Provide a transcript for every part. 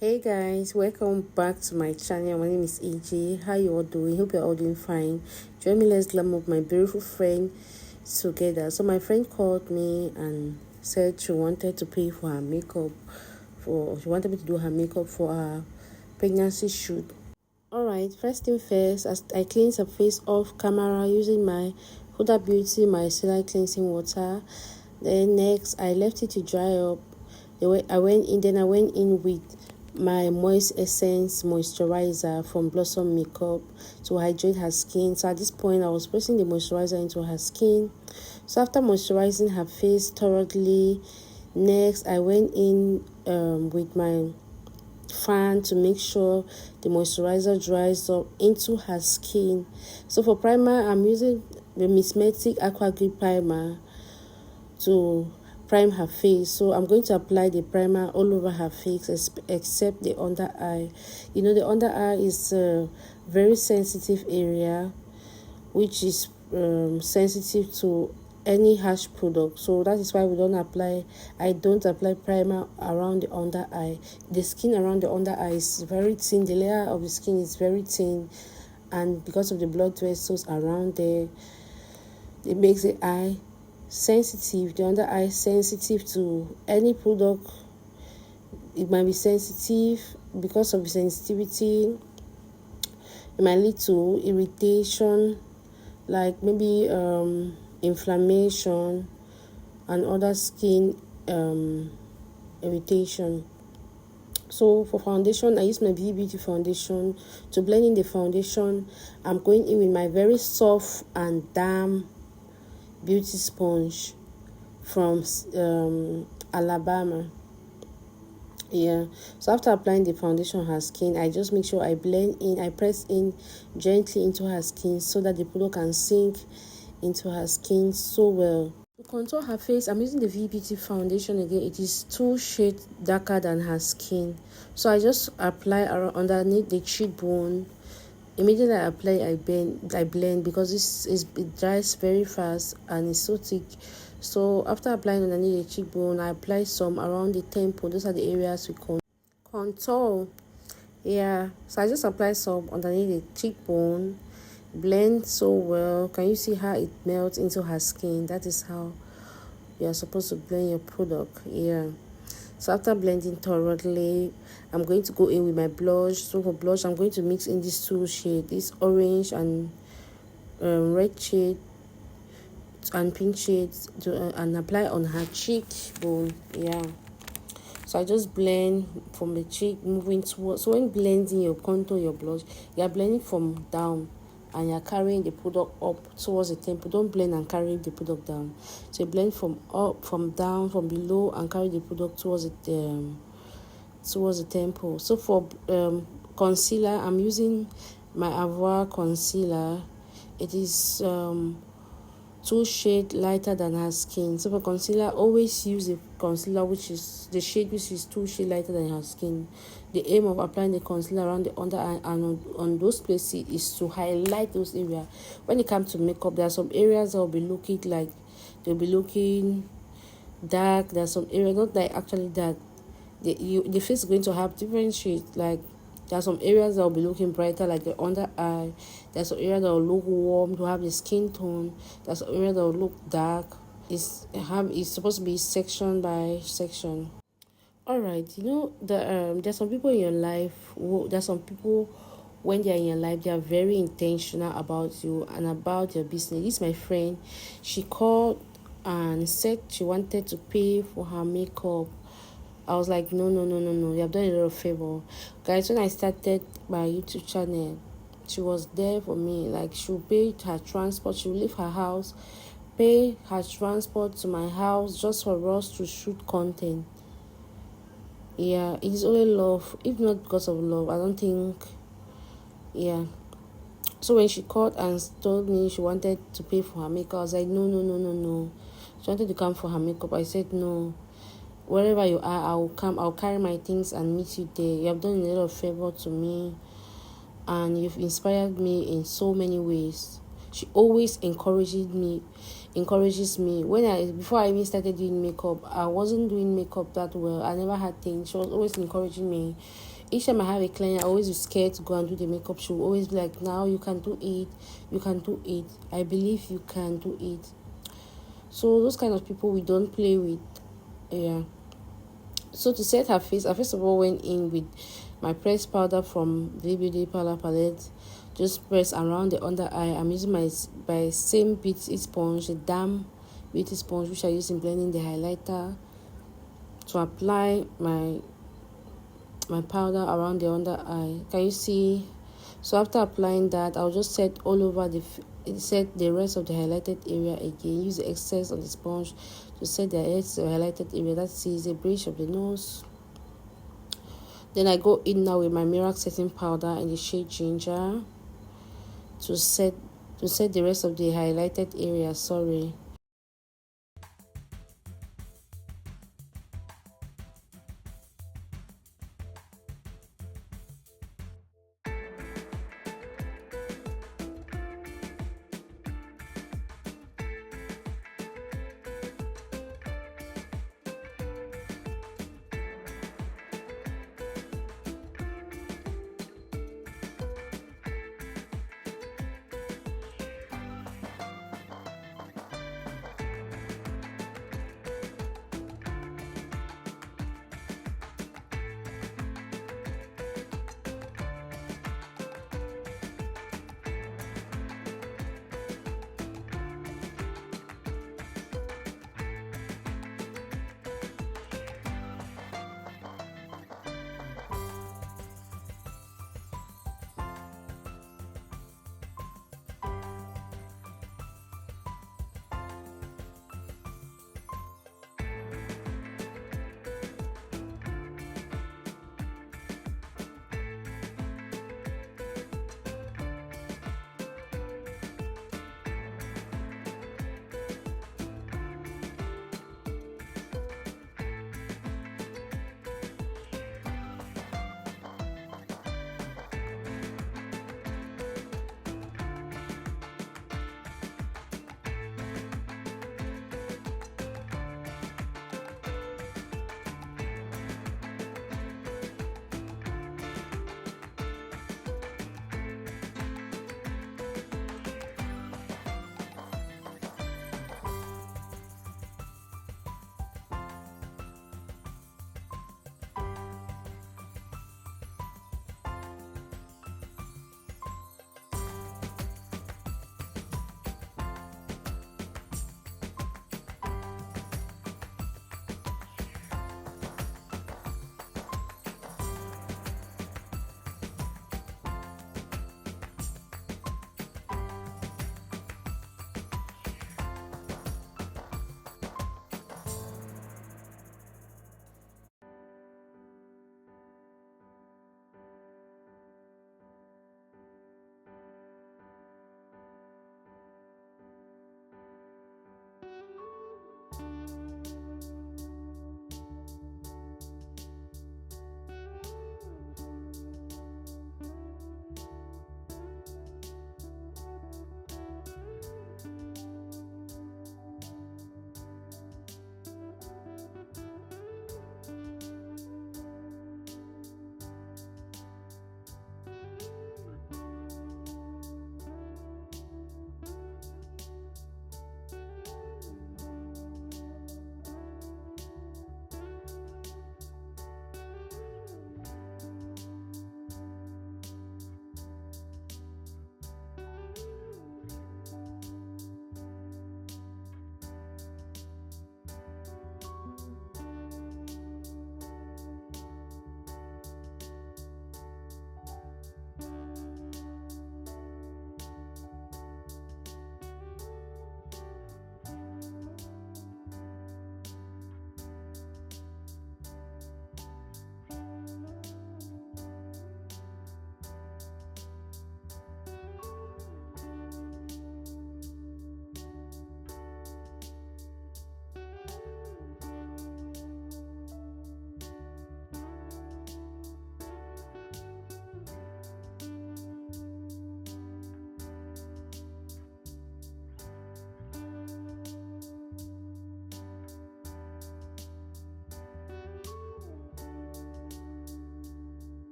Hey guys, welcome back to my channel. My name is AJ. How you all doing? Hope you're all doing fine. Join me, let's glam up my beautiful friend together. So my friend called me and said she wanted to pay for her makeup. She wanted me to do her makeup for her pregnancy shoot. Alright, first thing first, as I cleanse her face off camera using my Huda Beauty micellar cleansing water. Then next I left it to dry up. I went in with my Moist Essence moisturizer from Blossom Makeup to hydrate her skin. So at this point I was pressing the moisturizer into her skin. So after moisturizing her face thoroughly, next I went in with my fan to make sure the moisturizer dries up into her skin. So for primer, I'm using the Mismetic Aqua Grip Primer to prime her face. So I'm going to apply the primer all over her face except the under eye. You know, the under eye is a very sensitive area which is sensitive to any harsh product. So that is why I don't apply primer around the under eye. The skin around the under eye is very thin. The layer of the skin is very thin, and because of the blood vessels around there, it makes the eye sensitive, the under eye sensitive to any product. It might be sensitive. Because of the sensitivity, it might lead to irritation, like maybe inflammation and other skin irritation. So for foundation, I use my Beauty foundation. To blend in the foundation, I'm going in with my very soft and damp beauty sponge from Alabama. So after applying the foundation on her skin, I just make sure I press in gently into her skin so that the product can sink into her skin so well. To contour her face, I'm using the Beauty foundation again. It is 2 shades darker than her skin. So I just apply underneath the cheekbone. Immediately I apply, I blend because it dries very fast and it's so thick. So after applying underneath the cheekbone, I apply some around the temple. Those are the areas we contour. So I just apply some underneath the cheekbone, blend so well. Can you see how it melts into her skin? That is how you're supposed to blend your product. So after blending thoroughly, I'm going to go in with my blush. So for blush, I'm going to mix in these 2 shades, this orange and red shade and pink shades, and apply on her cheekbone. So I just blend from the cheek, moving towards. So when blending your contour, your blush, you're blending from down and you're carrying the product up towards the temple. Don't blend and carry the product down. So you blend from up, from down, from below, and carry the product towards the temple. So for concealer, I'm using my Avoir concealer. It is 2 shades lighter than her skin. So for concealer, always use a concealer which is the shade which is 2 shades lighter than her skin. The aim of applying the concealer around the under eye and on those places is to highlight those areas. When it comes to makeup, there are some areas that will be looking like they'll be looking dark. There are some areas not like actually dark. The face is going to have different shades. Like there are some areas that will be looking brighter, like the under eye. There's some area that will look warm to have the skin tone. There's some area that will look dark. It's supposed to be section by section. Alright, there's some people in your life. There's some people when they are in your life, they are very intentional about you and about your business. This is my friend. She called and said she wanted to pay for her makeup. I was like, no. You have done a lot of favor. Guys, when I started my YouTube channel, she was there for me. Like, she'll pay her transport. She'll leave her house, pay her transport to my house just for us to shoot content. It is only love. If not because of love, I don't think. So when she called and told me she wanted to pay for her makeup, I was like, no. She wanted to come for her makeup. I said, no. Wherever you are, I'll carry my things and meet you there. You have done a lot of favor to me and you've inspired me in so many ways. She always encourages me. When I before I even started doing makeup, I wasn't doing makeup that well. I never had things. She was always encouraging me. Each time I have a client, I always be scared to go and do the makeup. She will always be like, now you can do it. You can do it. I believe you can do it. So those kind of people we don't play with. Yeah. So to set her face, I first of all went in with my pressed powder from VBD Parlor Palette. Just press around the under eye. I'm using my same beauty sponge, the damp beauty sponge which I use in blending the highlighter, to apply my powder around the under eye. Can you see? So after applying that, I'll just set all over set the rest of the highlighted area again. Use the excess of the sponge to set the rest of the highlighted area. That is a bridge of the nose. Then I go in now with my Miracle setting powder in the shade Ginger to set the rest of the highlighted area. Sorry.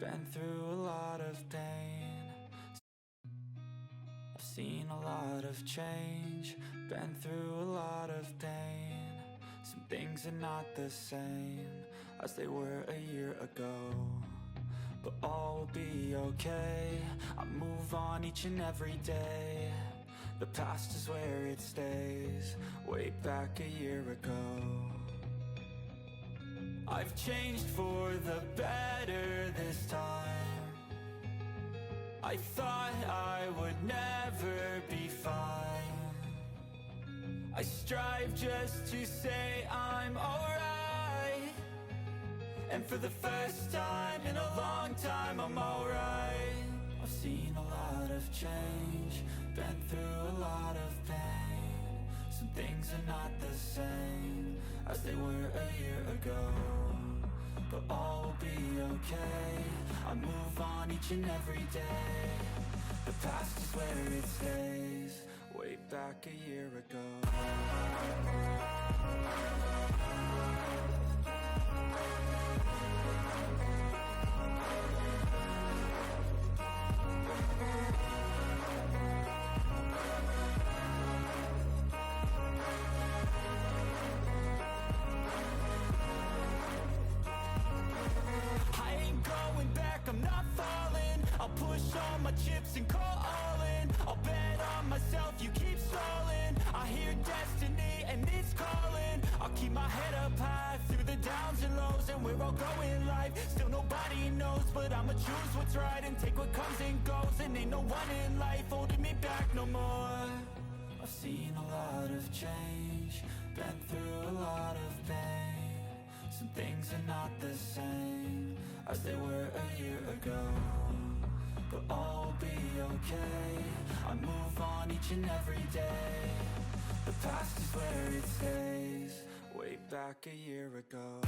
Been through a lot of pain, I've seen a lot of change. Been through a lot of pain. Some things are not the same as they were a year ago, but all will be okay. I move on each and every day. The past is where it stays, way back a year ago. I've changed for the better this time. I thought I would never be fine. I strive just to say I'm alright, and for the first time in a long time I'm alright. I've seen a lot of change, been through a lot of pain. Some things are not the same as they were a year ago, but all will be okay. I move on each and every day. The past is where it stays, way back a year ago. I'm not falling, I'll push all my chips and call all in. I'll bet on myself, you keep stalling. I hear destiny and it's calling. I'll keep my head up high through the downs and lows, and we're all going life. Still nobody knows, but I'ma choose what's right and take what comes and goes. And ain't no one in life holding me back no more. I've seen a lot of change, been through a lot of pain. Some things are not the same as they were a year ago, but all will be okay. I move on each and every day. The past is where it stays, way back a year ago.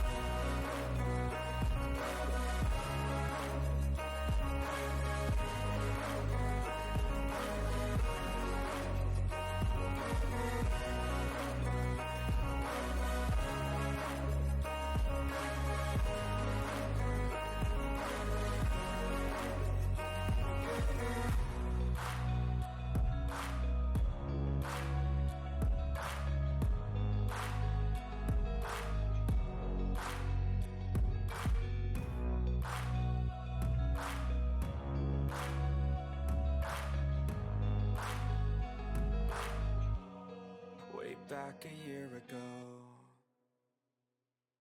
Back a year ago.